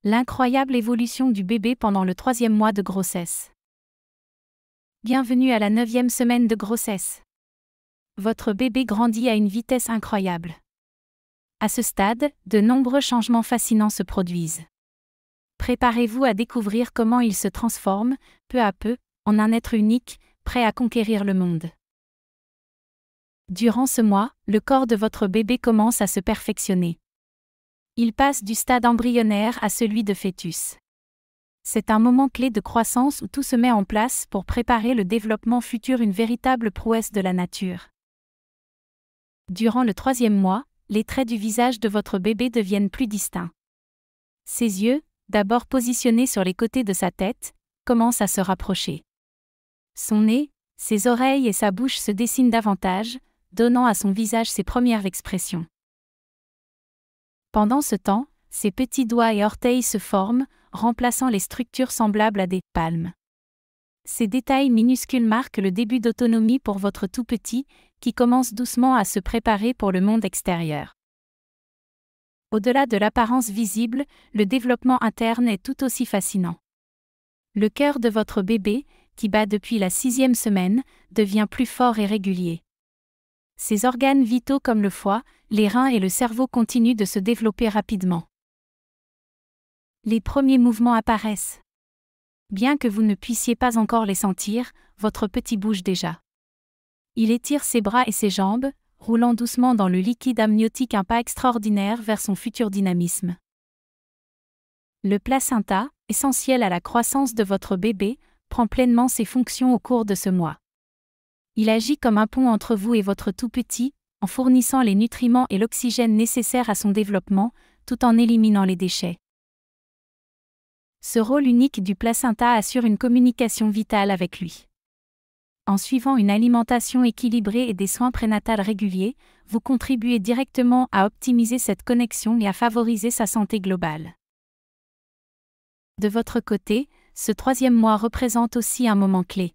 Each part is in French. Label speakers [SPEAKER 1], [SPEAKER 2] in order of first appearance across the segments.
[SPEAKER 1] L'incroyable évolution du bébé pendant le 3e mois de grossesse. Bienvenue à la 9e semaine de grossesse. Votre bébé grandit à une vitesse incroyable. À ce stade, de nombreux changements fascinants se produisent. Préparez-vous à découvrir comment il se transforme, peu à peu, en un être unique, prêt à conquérir le monde. Durant ce mois, le corps de votre bébé commence à se perfectionner. Il passe du stade embryonnaire à celui de fœtus. C'est un moment clé de croissance où tout se met en place pour préparer le développement futur, une véritable prouesse de la nature. Durant le 3e mois, les traits du visage de votre bébé deviennent plus distincts. Ses yeux, d'abord positionnés sur les côtés de sa tête, commencent à se rapprocher. Son nez, ses oreilles et sa bouche se dessinent davantage, donnant à son visage ses premières expressions. Pendant ce temps, ses petits doigts et orteils se forment, remplaçant les structures semblables à des palmes. Ces détails minuscules marquent le début d'autonomie pour votre tout petit, qui commence doucement à se préparer pour le monde extérieur. Au-delà de l'apparence visible, le développement interne est tout aussi fascinant. Le cœur de votre bébé, qui bat depuis la 6e semaine, devient plus fort et régulier. Ses organes vitaux comme le foie, les reins et le cerveau continuent de se développer rapidement. Les premiers mouvements apparaissent. Bien que vous ne puissiez pas encore les sentir, votre petit bouge déjà. Il étire ses bras et ses jambes, roulant doucement dans le liquide amniotique, un pas extraordinaire vers son futur dynamisme. Le placenta, essentiel à la croissance de votre bébé, prend pleinement ses fonctions au cours de ce mois. Il agit comme un pont entre vous et votre tout-petit, en fournissant les nutriments et l'oxygène nécessaires à son développement, tout en éliminant les déchets. Ce rôle unique du placenta assure une communication vitale avec lui. En suivant une alimentation équilibrée et des soins prénatals réguliers, vous contribuez directement à optimiser cette connexion et à favoriser sa santé globale. De votre côté, ce 3e mois représente aussi un moment clé.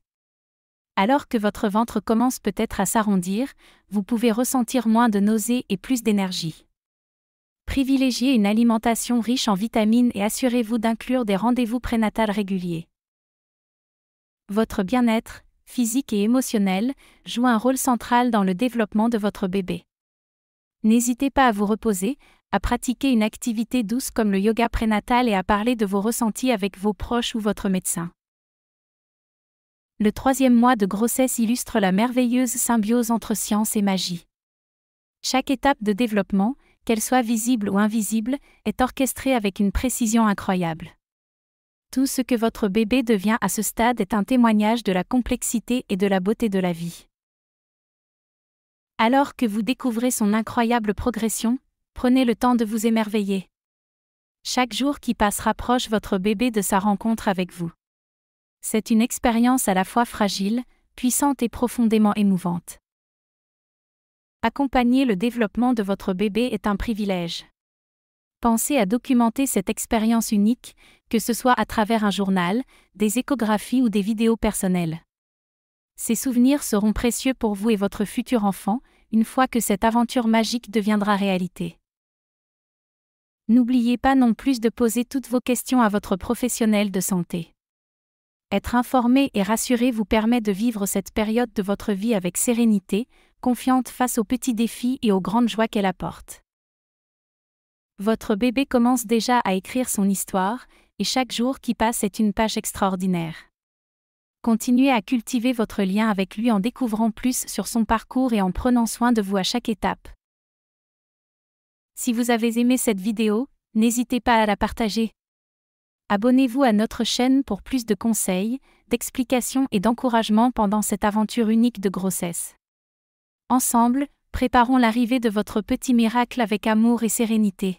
[SPEAKER 1] Alors que votre ventre commence peut-être à s'arrondir, vous pouvez ressentir moins de nausées et plus d'énergie. Privilégiez une alimentation riche en vitamines et assurez-vous d'inclure des rendez-vous prénatals réguliers. Votre bien-être, physique et émotionnel, joue un rôle central dans le développement de votre bébé. N'hésitez pas à vous reposer, à pratiquer une activité douce comme le yoga prénatal et à parler de vos ressentis avec vos proches ou votre médecin. Le 3e mois de grossesse illustre la merveilleuse symbiose entre science et magie. Chaque étape de développement, qu'elle soit visible ou invisible, est orchestrée avec une précision incroyable. Tout ce que votre bébé devient à ce stade est un témoignage de la complexité et de la beauté de la vie. Alors que vous découvrez son incroyable progression, prenez le temps de vous émerveiller. Chaque jour qui passe rapproche votre bébé de sa rencontre avec vous. C'est une expérience à la fois fragile, puissante et profondément émouvante. Accompagner le développement de votre bébé est un privilège. Pensez à documenter cette expérience unique, que ce soit à travers un journal, des échographies ou des vidéos personnelles. Ces souvenirs seront précieux pour vous et votre futur enfant, une fois que cette aventure magique deviendra réalité. N'oubliez pas non plus de poser toutes vos questions à votre professionnel de santé. Être informé et rassuré vous permet de vivre cette période de votre vie avec sérénité, confiante face aux petits défis et aux grandes joies qu'elle apporte. Votre bébé commence déjà à écrire son histoire, et chaque jour qui passe est une page extraordinaire. Continuez à cultiver votre lien avec lui en découvrant plus sur son parcours et en prenant soin de vous à chaque étape. Si vous avez aimé cette vidéo, n'hésitez pas à la partager. Abonnez-vous à notre chaîne pour plus de conseils, d'explications et d'encouragement pendant cette aventure unique de grossesse. Ensemble, préparons l'arrivée de votre petit miracle avec amour et sérénité.